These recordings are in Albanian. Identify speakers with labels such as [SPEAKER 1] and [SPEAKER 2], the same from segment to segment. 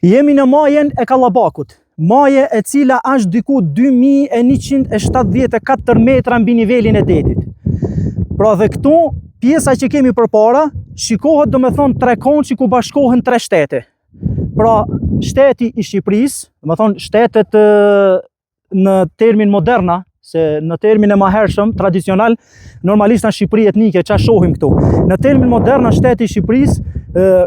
[SPEAKER 1] Jemi në majen e Kallabakut, maje e cila është diku 2174 metra mbi nivelin e detit. Pra dhe këtu, pjesa që kemi përpara, shikohet domethënë tre konçi ku bashkohen tre shtete. Pra, shteti i Shqipërisë, domethënë shtetet në termin moderna, se në termin e mahershëm, tradicional, normalisht në Shqipëri etnike, që shohim këtu. Në termin moderna, shteti i Shqipërisë,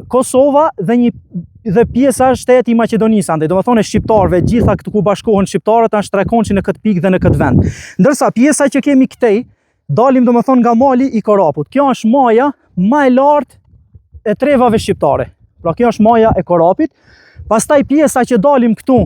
[SPEAKER 1] Kosova dhe pjesa shteti i Maqedonisë andej, domethënë shqiptarëve, gjitha këtu ku bashkohen shqiptarët janë tre konçi në këtë pikë dhe në këtë vend. Ndërsa pjesa që kemi këtej, dalim domethënë nga mali i Koraput. Kjo është maja më e lartë e trevave shqiptare. Pra kjo është maja e Korapit. Pastaj pjesa që dalim këtu,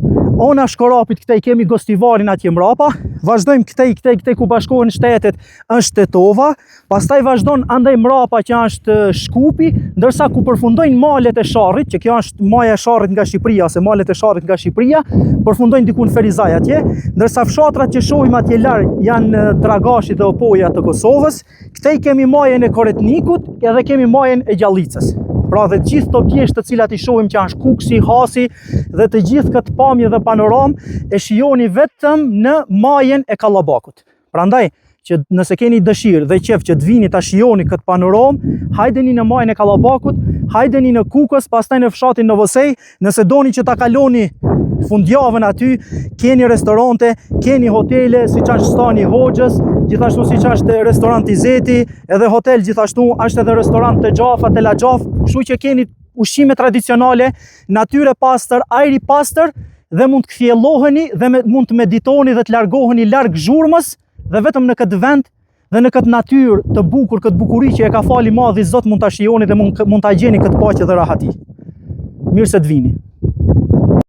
[SPEAKER 1] ona Shkorapit këtej kemi Gostivarin atje mbrapa, vazhdojmë këtej ku bashkohen shtetet është Tetova, pastaj vazhdon andaj mbrapa që është Shkupi, ndërsa ku përfundojnë malet e Sharrit, që kjo është maja e Sharrit nga Shqipëria, ose malet e Sharrit nga Shqipëria, përfundojnë diku në Ferizaj atje, ndërsa fshatrat që shohim atje larg janë Dragashi dhe Opoja të Kosovës, këtej kemi majen e Koretnikut edhe kemi majen e Gjallicës. Pra dhe gjithë të pjeshtë të cilat i shohim që është Kuksi, Hasi dhe të gjithë këtë pamje dhe panoram e shijoni vetëm në majen e Kallabakut. Prandaj që nëse keni dëshirë dhe qef që të vini ta shijoni këtë panoram, hajdeni në majen e Kallabakut, hajdeni në Kukës, pastaj në fshatin Novosej, nëse doni që ta kaloni fundjavën aty, keni restorante, keni hotele, siç është Stani Hoxhës, gjithashtu siç është restoranti Zeti, edhe hotel gjithashtu është edhe restorant të Xhafa, te La Xhaf, kështu që keni ushqime tradicionale, natyrë pastër, ajri pastër dhe mund të kthjelloheni dhe mund të meditoni dhe të largoheni larg zhurmës dhe vetëm në këtë vend dhe në këtë natyrë të bukur, këtë bukuri që e ka fali Madhi Zot mund ta shijoni dhe mund ta gjeni këtë paqe dhe rahati. Mirë se të vini.